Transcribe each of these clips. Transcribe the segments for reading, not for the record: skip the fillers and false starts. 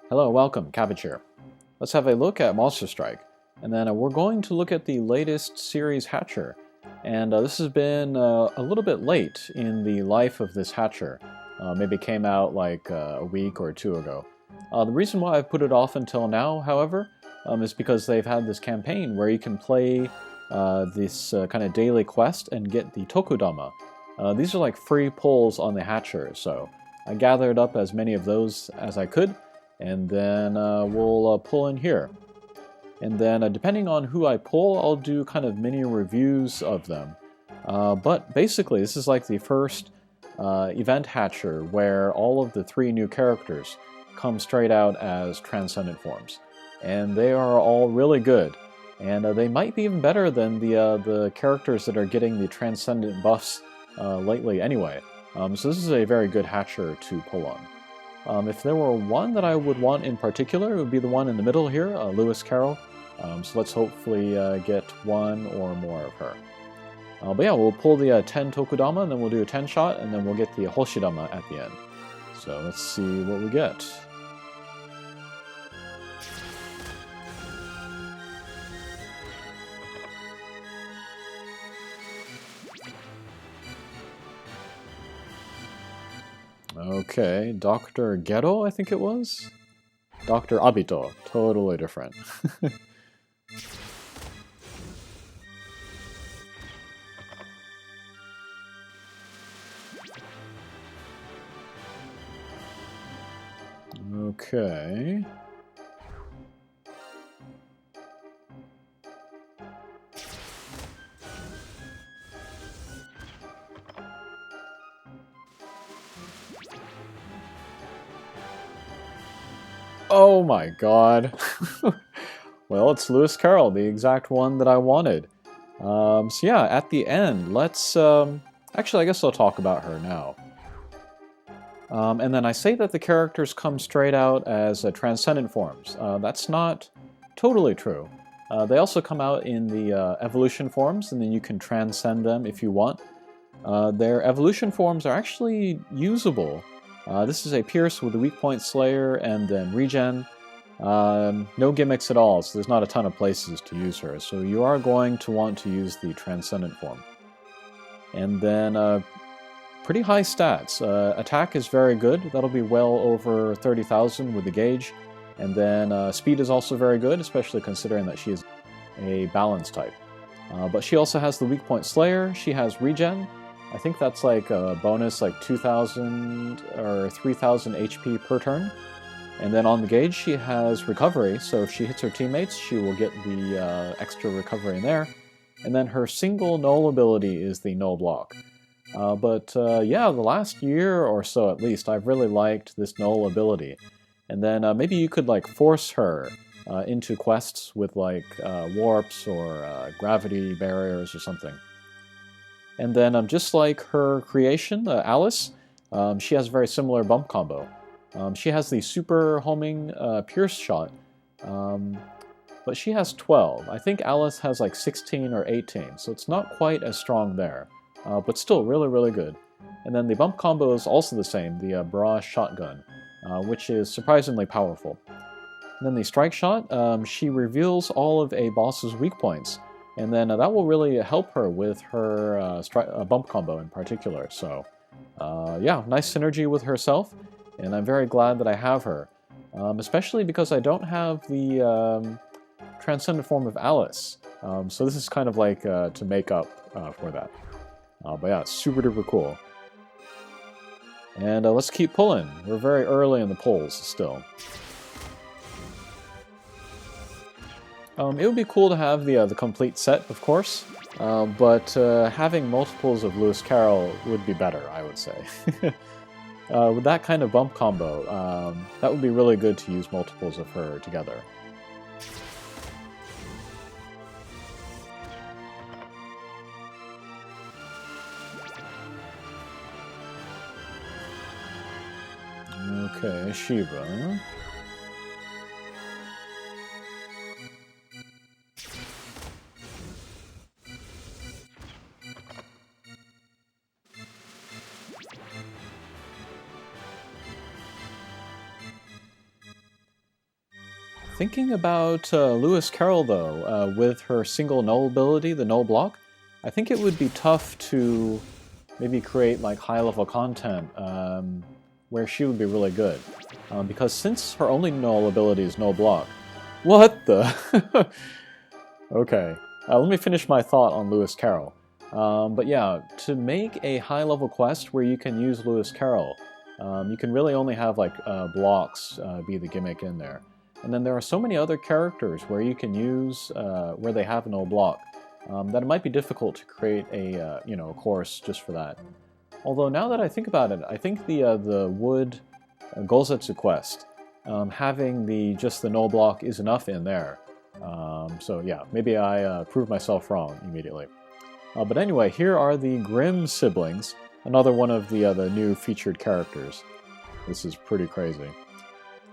Hello, welcome, Cabbage here. Let's have a look at Monster Strike, and then we're going to look at the latest series Hatcher. And this has been a little bit late in the life of this Hatcher. Maybe it came out like a week or two ago. The reason why I've put it off until now, however, is because they've had this campaign where you can play this kind of daily quest and get the Tokudama. These are like free pulls on the Hatcher, so I gathered up as many of those as I could, and then we'll pull in here. And then depending on who I pull, I'll do kind of mini reviews of them. But basically, this is like the first event Hatcher where all of the 3 new characters come straight out as Transcendent forms. And they are all really good. And they might be even better than the characters that are getting the Transcendent buffs lately anyway. So this is a very good Hatcher to pull on. If there were one that I would want in particular, it would be the one in the middle here, Lewis Carroll. So let's hopefully get one or more of her. But yeah, we'll pull the 10 Tokudama, and then we'll do a 10 shot, and then we'll get the Hoshidama at the end. So let's see what we get. Okay, Dr. Ghetto, I think it was? Dr. Abito, totally different. Okay. Oh my god. Well, it's Lewis Carroll, the exact one that I wanted. So yeah, at the end, let's... actually, I guess I'll talk about her now. And then I say that the characters come straight out as Transcendent forms. That's not totally true. They also come out in the evolution forms, and then you can transcend them if you want. Their evolution forms are actually usable. This is a Pierce with a weak point Slayer and then regen. No gimmicks at all, so there's not a ton of places to use her. So you are going to want to use the Transcendent form. And then pretty high stats. Attack is very good. That'll be well over 30,000 with the gauge. And then speed is also very good, especially considering that she is a balance type. But she also has the weak point Slayer. She has regen. I think that's like a bonus like 2,000 or 3,000 HP per turn. And then on the gauge she has recovery, so if she hits her teammates she will get the extra recovery in there. And then her single null ability is the null block. But yeah, the last year or so at least I've really liked this null ability. And then maybe you could like force her into quests with like warps or gravity barriers or something. And then just like her creation, Alice, she has a very similar bump combo. She has the super homing Pierce shot, but she has 12. I think Alice has like 16 or 18, so it's not quite as strong there, but still really, really good. And then the bump combo is also the same, the barrage shotgun, which is surprisingly powerful. And then the strike shot, she reveals all of a boss's weak points. And then that will really help her with her bump combo in particular. So yeah, nice synergy with herself, and I'm very glad that I have her. Especially because I don't have the Transcendent form of Alice. So this is kind of like to make up for that. But yeah, super duper cool. And let's keep pulling. We're very early in the pulls still. It would be cool to have the complete set, of course, but having multiples of Lewis Carroll would be better, I would say. With that kind of bump combo, that would be really good to use multiples of her together. Okay, Shiva. Thinking about Lewis Carroll, though, with her single null ability, the null block, I think it would be tough to maybe create like high-level content where she would be really good. Because since her only null ability is null block... What the... Okay, let me finish my thought on Lewis Carroll. But yeah, to make a high-level quest where you can use Lewis Carroll, you can really only have like blocks be the gimmick in there. And then there are so many other characters where you can use, where they have no block, that it might be difficult to create a, a course just for that. Although now that I think about it, I think the Wood Golzetsu quest, having just the no block is enough in there. So yeah, maybe I proved myself wrong immediately. But anyway, here are the Grimm siblings, another one of the new featured characters. This is pretty crazy.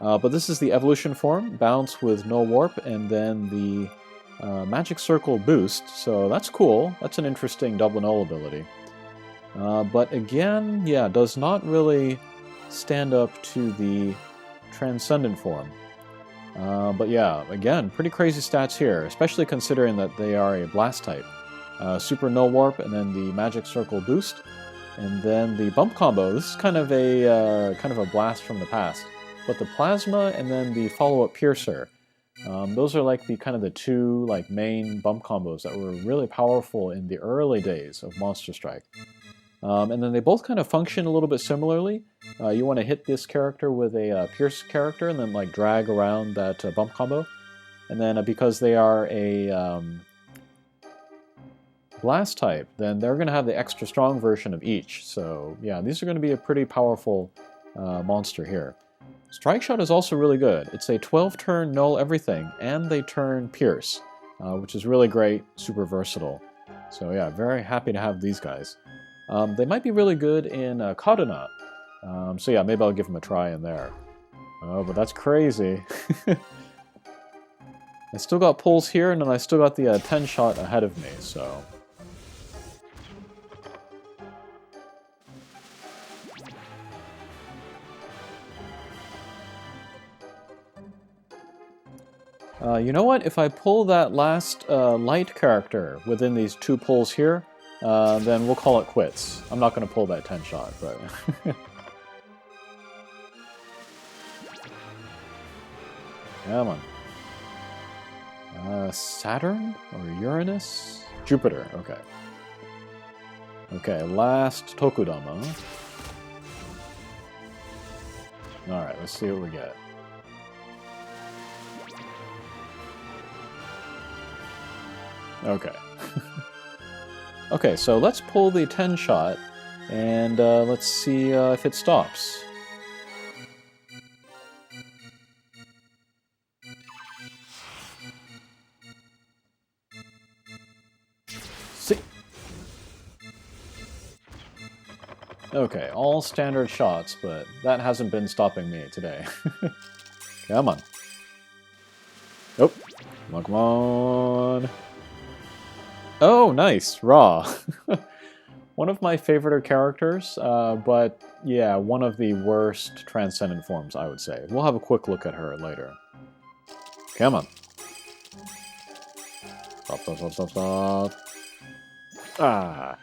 But this is the evolution form, bounce with no warp, and then the magic circle boost, so that's cool. That's an interesting double null ability. But again, yeah, does not really stand up to the Transcendent form. But yeah, again, pretty crazy stats here, especially considering that they are a blast type. Super no warp, and then the magic circle boost, and then the bump combo. This is kind of a blast from the past. But the plasma and then the follow-up piercer, those are like the two like main bump combos that were really powerful in the early days of Monster Strike. And then they both kind of function a little bit similarly. You want to hit this character with a pierce character and then like drag around that bump combo. And then because they are a blast type, then they're going to have the extra strong version of each. So yeah, these are going to be a pretty powerful monster here. Strike Shot is also really good. It's a 12-turn null everything, and they turn pierce, which is really great, super versatile. So yeah, very happy to have these guys. They might be really good in Kaduna, so yeah, maybe I'll give them a try in there. Oh, but that's crazy. I still got pulls here, and then I still got the 10-shot ahead of me, so... you know what? If I pull that last light character within these two pulls here, then we'll call it quits. I'm not going to pull that 10-shot, but... Come on. Saturn? Or Uranus? Jupiter, okay. Okay, last Tokudama. Alright, let's see what we get. Okay. Okay, so let's pull the 10-shot, and let's see if it stops. See? Okay, all standard shots, but that hasn't been stopping me today. Come on. Nope. Come on, come on. Oh, nice! Raw. One of my favorite characters, but yeah, one of the worst Transcendent forms, I would say. We'll have a quick look at her later. Come on. Stop, stop, stop, stop, stop. Ah.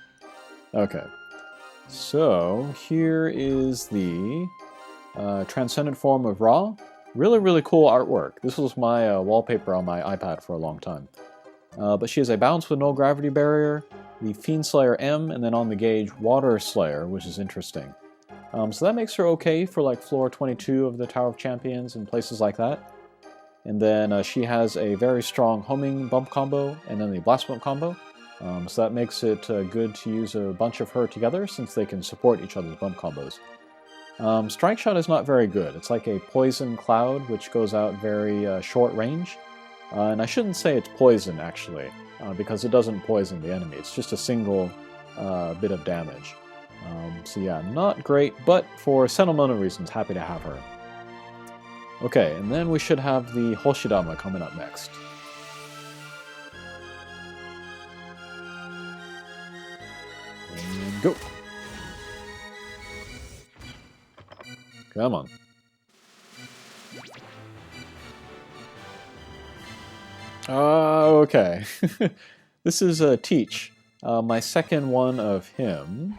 Okay. So, here is the Transcendent form of Ra. Really, really cool artwork. This was my wallpaper on my iPad for a long time. But she has a bounce with no gravity barrier, the Fiend Slayer M, and then on the gauge, Water Slayer, which is interesting. So that makes her okay for like floor 22 of the Tower of Champions and places like that. And then she has a very strong homing bump combo, and then the blast bump combo. So that makes it good to use a bunch of her together, since they can support each other's bump combos. Strike Shot is not very good. It's like a poison cloud, which goes out very short range. And I shouldn't say it's poison, actually, because it doesn't poison the enemy. It's just a single bit of damage. So yeah, not great, but for sentimental reasons, happy to have her. Okay, and then we should have the Hoshidama coming up next. And go! Come on. Okay. This is Teach. My second one of him,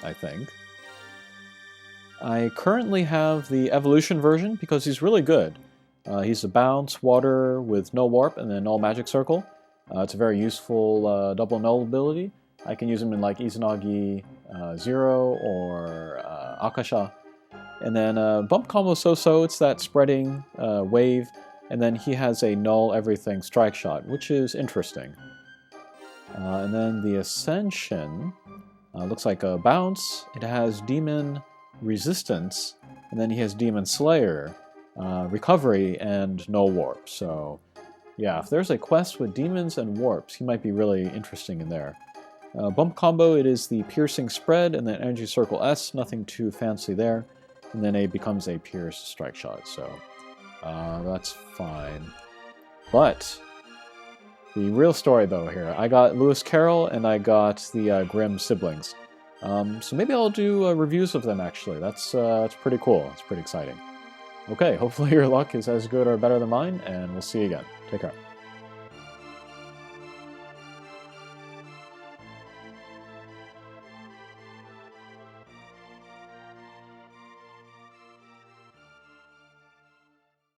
I think. I currently have the evolution version because he's really good. He's a bounce, water with no warp, and then null magic circle. It's a very useful double null ability. I can use him in like Izanagi Zero or Akasha. And then bump combo so-so, it's that spreading wave. And then he has a null everything strike shot, which is interesting. And then the Ascension looks like a bounce. It has demon resistance, and then he has demon slayer, recovery, and no warp. So yeah, if there's a quest with demons and warps, he might be really interesting in there. Bump combo, it is the piercing spread, and then energy circle S, nothing too fancy there. And then it becomes a pierce strike shot, so that's fine. But the real story, though, here. I got Lewis Carroll, and I got the Grimm siblings. So maybe I'll do reviews of them, actually. That's pretty cool. It's pretty exciting. Okay, hopefully your luck is as good or better than mine, and we'll see you again. Take care.